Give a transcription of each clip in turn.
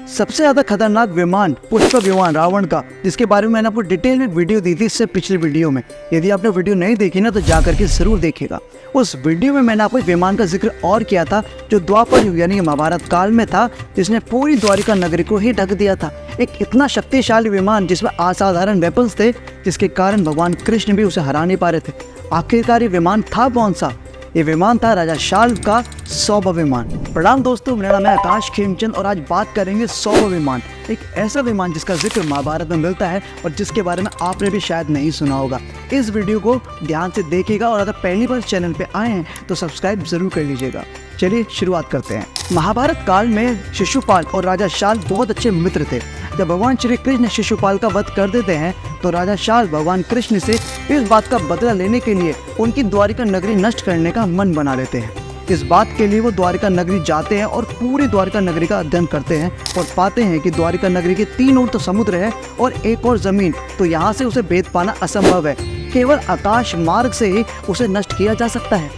सबसे ज्यादा खतरनाक विमान पुष्पक विमान रावण का, जिसके बारे में मैंने आपको डिटेल में वीडियो दी थी इससे पिछले वीडियो में। यदि आपने वीडियो नहीं देखी ना तो जा करके जरूर देखेगा। उस वीडियो में मैंने आपको विमान का जिक्र और किया था जो द्वापर युग यानी महाभारत काल में था, जिसने पूरी द्वारिका नगरी को ही ढक दिया था। एक इतना शक्तिशाली विमान जिसमें असाधारण वेपन्स थे, जिसके कारण भगवान कृष्ण भी उसे हरा नहीं पा रहे थे। आखिरकार ये विमान था कौन सा? ये विमान था राजा शाल्व का सौभ विमान। प्रणाम दोस्तों, मेरा नाम है आकाश खेमचंद और आज बात करेंगे सौभ विमान, एक ऐसा विमान जिसका जिक्र महाभारत में मिलता है और जिसके बारे में आपने भी शायद नहीं सुना होगा। इस वीडियो को ध्यान से देखिएगा और अगर पहली बार चैनल पे आए हैं तो सब्सक्राइब जरूर कर लीजिएगा। चलिए शुरुआत करते हैं। महाभारत काल में शिशुपाल और राजा शाल्व बहुत अच्छे मित्र थे। जब भगवान श्री कृष्ण शिशुपाल का वध कर देते हैं तो राजा शाल्व भगवान कृष्ण से इस बात का बदला लेने के लिए उनकी द्वारिका नगरी नष्ट करने का मन बना लेते हैं। इस बात के लिए वो द्वारिका नगरी जाते हैं और पूरी द्वारिका नगरी का अध्ययन करते हैं और पाते हैं कि द्वारिका नगरी के 3 ओर तो समुद्र है और एक और जमीन, तो यहाँ से उसे भेद पाना असंभव है। केवल आकाश मार्ग से ही उसे नष्ट किया जा सकता है।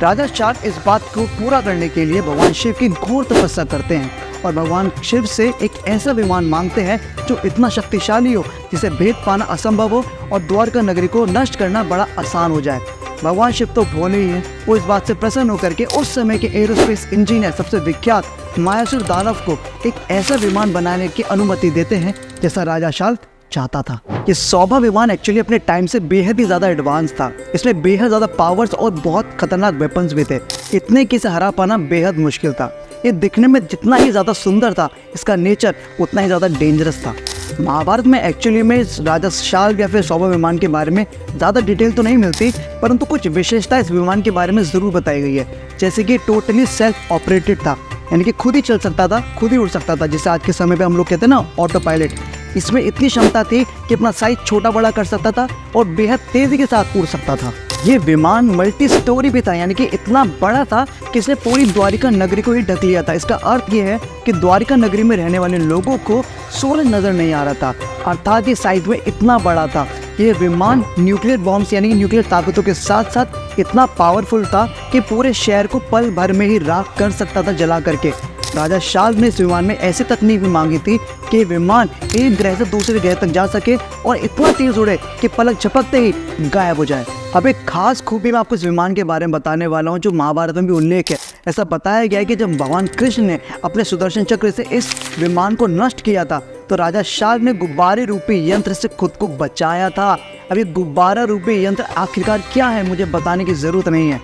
राजा शाल्व इस बात को पूरा करने के लिए भगवान शिव की घोर तपस्या करते हैं और भगवान शिव से एक ऐसा विमान मांगते हैं जो इतना शक्तिशाली हो, जिसे भेद पाना असंभव हो और द्वारका नगरी को नष्ट करना बड़ा आसान हो जाए। भगवान शिव तो भोले ही हैं। वो इस बात से प्रसन्न होकर के उस समय के एरोस्पेस इंजीनियर सबसे विख्यात मायासुर दानव को एक ऐसा विमान बनाने की अनुमति देते हैं जैसा राजा शाल्व चाहता था। ये सौभ विमान एक्चुअली अपने टाइम से बेहद ही ज़्यादा एडवांस था। इसमें बेहद ज़्यादा पावर्स और बहुत खतरनाक वेपन्स भी थे। इतने की से हरा पाना बेहद मुश्किल था। ये दिखने में जितना ही ज़्यादा सुंदर था, इसका नेचर उतना ही ज़्यादा डेंजरस था। महाभारत में एक्चुअली में राजा शाल्व या फिर सौभ विमान के बारे में ज़्यादा डिटेल तो नहीं मिलती, परंतु कुछ विशेषता इस विमान के बारे में ज़रूर बताई गई है। जैसे कि टोटली सेल्फ ऑपरेटेड था, यानी कि खुद ही चल सकता था, खुद ही उड़ सकता था, जिसे आज के समय पे हम लोग कहते हैं ना ऑटो पायलट। इसमें इतनी क्षमता थी कि अपना साइज छोटा बड़ा कर सकता था और बेहद तेज़ी के साथ उड़ सकता था। ये विमान मल्टी स्टोरी भी था, यानी कि इतना बड़ा था कि इसने पूरी द्वारिका नगरी को ही ढक लिया था। इसका अर्थ ये है कि द्वारिका नगरी में रहने वाले लोगों को सूरज नजर नहीं आ रहा था, अर्थात ये साइज में इतना बड़ा था। ये विमान न्यूक्लियर बॉम्ब्स यानी न्यूक्लियर ताकतों के साथ साथ इतना पावरफुल था कि पूरे शहर को पल भर में ही राख कर सकता था जला करके। राजा शाल्व ने इस विमान में ऐसी तकनीक भी मांगी थी कि विमान एक ग्रह से दूसरे ग्रह तक जा सके और इतना तेज उड़े कि पलक झपकते ही गायब हो जाए। अब एक खास खूबी मैं आपको इस विमान के बारे में बताने वाला हूँ जो महाभारत में भी उल्लेख है। ऐसा बताया गया है कि जब भगवान कृष्ण ने अपने सुदर्शन चक्र से इस विमान को नष्ट किया था तो राजा शाल्व ने गुब्बारे रूपी यंत्र से खुद को बचाया था। अब ये गुब्बारा रूपी यंत्र आखिरकार क्या है मुझे बताने की जरूरत नहीं है।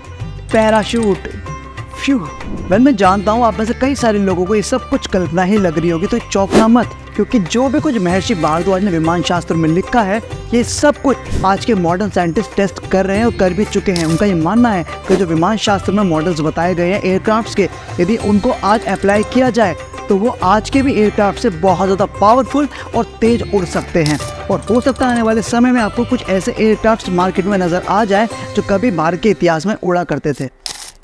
पैराशूट। मैं जानता हूँ आप में से कई सारे लोगों को ये सब कुछ कल्पना ही लग रही होगी, तो चौंकना मत, क्योंकि जो भी कुछ महर्षि भारद्वाज ने विमान शास्त्र में लिखा है ये सब कुछ आज के मॉडर्न साइंटिस्ट टेस्ट कर रहे हैं और कर भी चुके हैं। उनका ये मानना है कि जो विमान शास्त्र में मॉडल्स बताए गए हैं एयरक्राफ्ट्स के, यदि उनको आज अप्लाई किया जाए तो वो आज के भी एयरक्राफ्ट से बहुत ज़्यादा पावरफुल और तेज उड़ सकते हैं। और हो सकता है आने वाले समय में आपको कुछ ऐसे एयरक्राफ्ट मार्केट में नज़र आ जाए जो कभी भारत के इतिहास में उड़ा करते थे।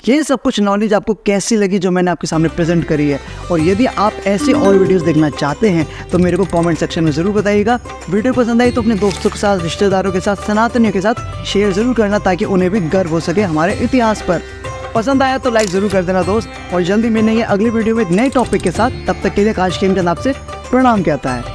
ये सब कुछ नॉलेज आपको कैसी लगी जो मैंने आपके सामने प्रेजेंट करी है? और यदि आप ऐसे और वीडियोस देखना चाहते हैं तो मेरे को कमेंट सेक्शन में ज़रूर बताइएगा। वीडियो पसंद आई तो अपने दोस्तों के साथ, रिश्तेदारों के साथ, सनातनियों के साथ शेयर ज़रूर करना ताकि उन्हें भी गर्व हो सके हमारे इतिहास पर। पसंद आया तो लाइक ज़रूर कर देना दोस्त, और जल्दी मिलेंगे अगली वीडियो में एक नए टॉपिक के साथ। तब तक के लिए आकाश खेमचंद आपसे प्रणाम कहता है।